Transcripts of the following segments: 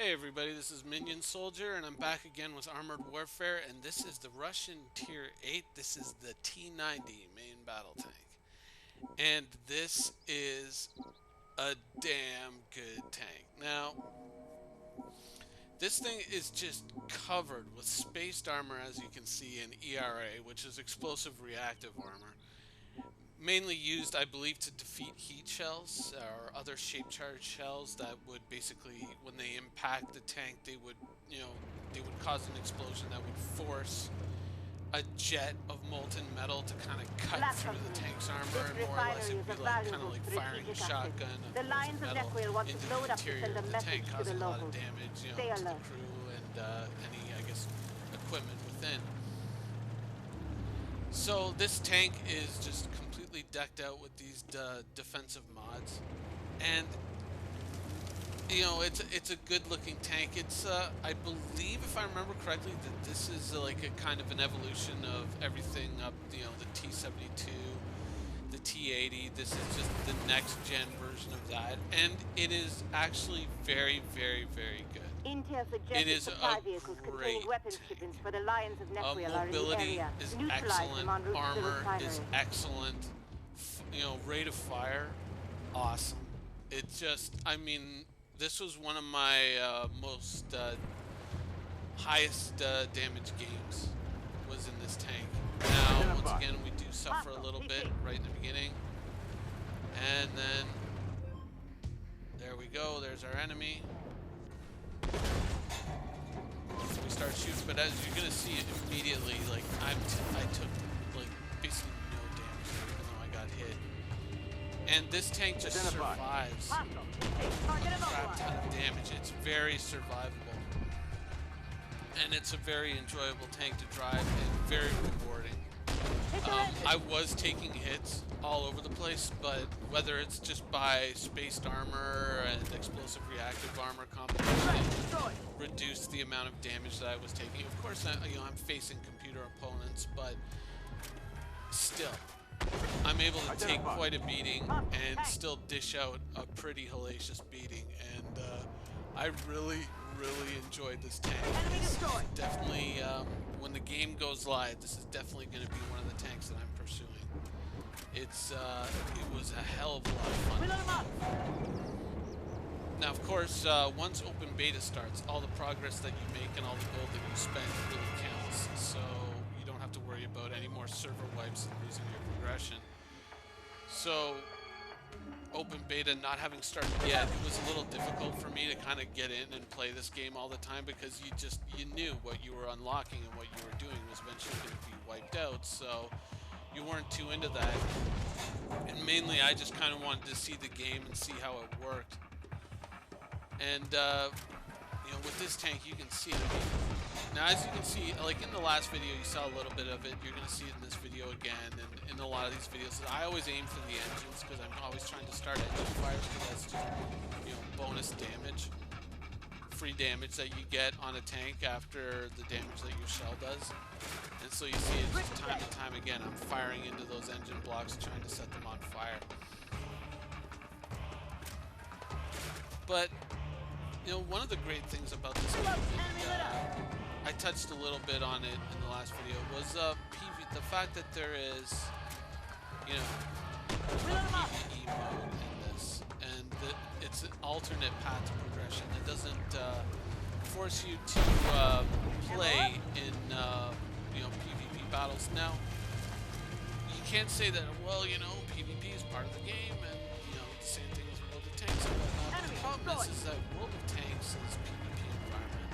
Hey everybody, this is Minion Soldier, and I'm back again with Armored Warfare, and this is the Russian Tier 8. This is the T90 main battle tank. And this is a damn good tank. Now, this thing is just covered with spaced armor, as you can see, in ERA, which is explosive reactive armor. Mainly used, I believe, to defeat heat shells or other shape charge shells that would basically, when they impact the tank, they would, they would cause an explosion that would force a jet of molten metal to kind of cut through the tank's armor, and more or less it would be like kind of like firing a shotgun of molten metal into the interior of the tank, causing a lot of damage, to the crew and any, I guess, equipment within. So this tank is just completely decked out with these defensive mods, and it's a good looking tank. It's I believe, if I remember correctly, that this is like a kind of an evolution of everything up, the T72, the T80. This is just the next gen version of that, and it is actually very, very, very good. Intel suggested supply vehicles containing weapons shipments for the Lions of Nequil are in the Mobility area. is Neutralize them en excellent. route to the Armor refinery. is excellent. Rate of fire, awesome. It just, I mean, this was one of my most highest damage games was in this tank. Now, once again, we do suffer a little bit right in the beginning. And then, there we go, there's our enemy. We start shooting, but as you're gonna see it immediately, like I took like basically no damage there, even though I got hit. And this tank just survives a crap ton of damage. It's very survivable, and it's a very enjoyable tank to drive and very rewarding. I was taking hits all over the place, but whether it's just by spaced armor and explosive reactive armor combination, reduced the amount of damage that I was taking. Of course, I'm facing computer opponents, but still, I'm able to take quite a beating and still dish out a pretty hellacious beating. And I really, really enjoyed this tank. This is definitely, when the game goes live, this is definitely going to be one of the tanks that I'm pursuing. It was a hell of a lot of fun. Now, of course, once open beta starts, all the progress that you make and all the gold that you spend really counts. So you don't have to worry about any more server wipes and losing your progression. So open beta not having started yet, it was a little difficult for me to kind of get in and play this game all the time, because you knew what you were unlocking and what you were doing was eventually going to be wiped out, so you weren't too into that. And mainly I just kind of wanted to see the game and see how it worked. And with this tank you can see it. Now, as you can see, like in the last video you saw a little bit of it, you're going to see it in this video again, and in a lot of these videos. I always aim for the engines, because I'm always trying to start engine fires, because that's just, bonus damage. Free damage that you get on a tank after the damage that your shell does. And so you see it just time and time again. I'm firing into those engine blocks, trying to set them on fire. But, one of the great things about this game, and, I touched a little bit on it in the last video, was the fact that there is, a PvE mode in this, and that it's an alternate path to progression. It doesn't force you to play in PvP battles. Now, you can't say that, well, PvP is part of the game, and the same thing as World of Tanks and whatnot. But the problem is that World of Tanks' PvP environment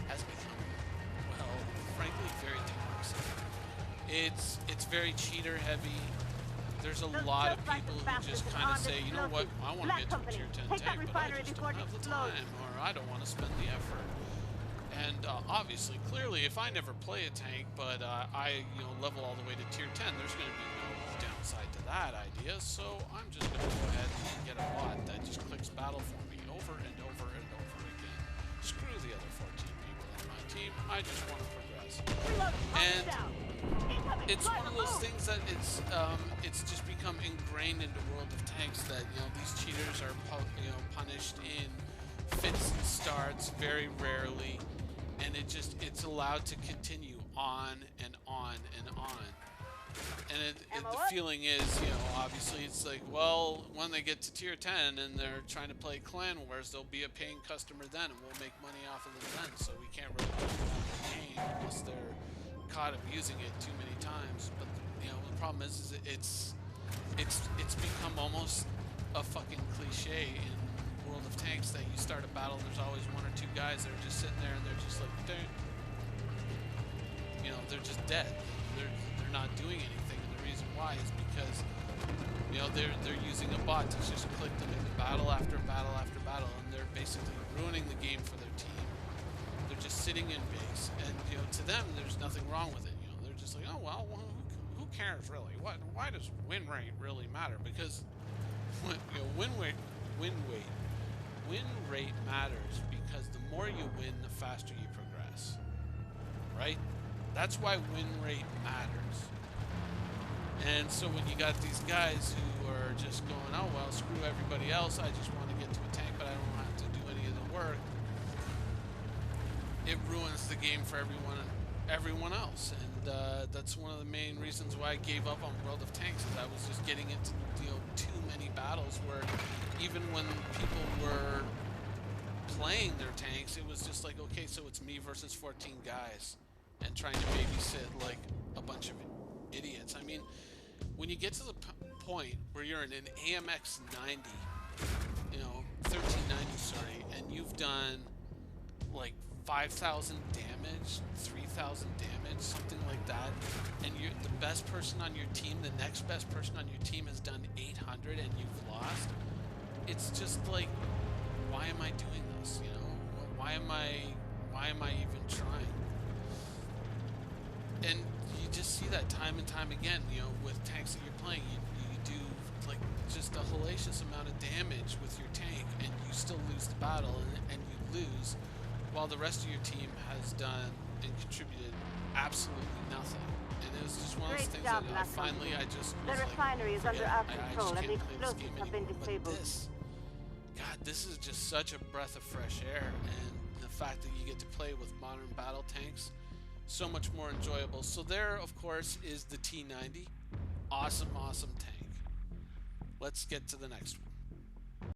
has become, well, frankly, very toxic. It's very cheater heavy. There's a lot of people who just kind of say, you know what, I want to get to a tier 10 tank, but I just don't have the time, or I don't want to spend the effort. And obviously, clearly, if I never play a tank, but I level all the way to tier 10, there's going to be no downside to that idea. So I'm just going to go ahead and get a bot that just clicks battle for me over and over and over again. Screw the other 14 people on my team. I just want to progress. And it's one of those things that it's just become ingrained into World of Tanks that these cheaters are punished in fits and starts very rarely, and it's allowed to continue on and on and on. And the feeling is, obviously it's like, well, when they get to tier 10 and they're trying to play Clan Wars, they'll be a paying customer then, and we'll make money off of them then. So we can't really put them out of the game unless they're caught abusing it too many times. But the problem is it's become almost a fucking cliche in World of Tanks that you start a battle, there's always one or two guys that are just sitting there and they're just like, they're just dead. They're not doing anything, and the reason why is because they're using a bot to just click them into battle after battle after battle, and they're basically ruining the game for their team. They're just sitting in base, and to them there's nothing wrong with it. They're just like, oh well, who cares really? Why does win rate really matter? Because win rate matters because the more you win, the faster you progress. Right? That's why win rate matters. And so when you got these guys who are just going, oh well, screw everybody else, I just want to get to a tank, but I don't have to do any of the work, it ruins the game for everyone else. And that's one of the main reasons why I gave up on World of Tanks, is I was just getting into too many battles where even when people were playing their tanks, it was just like, okay, so it's me versus 14 guys and trying to babysit like a bunch of idiots. I mean, when you get to the point where you're in an AMX 90, 1390, sorry, and you've done like 5,000 damage, 3,000 damage, something like that, and you're the best person on your team, the next best person on your team has done 800 and you've lost, it's just like, why am I doing this? Why am I even trying? And you just see that time and time again, with tanks that you're playing, you do like just a hellacious amount of damage with your tank, and you still lose the battle, and you lose, while the rest of your team has done and contributed absolutely nothing. And it was just one of those things that I just was the refinery is under our control, and the explosives have been disabled. This is just such a breath of fresh air, and the fact that you get to play with modern battle tanks, so much more enjoyable. So there, of course, is the T90. Awesome tank. Let's get to the next one.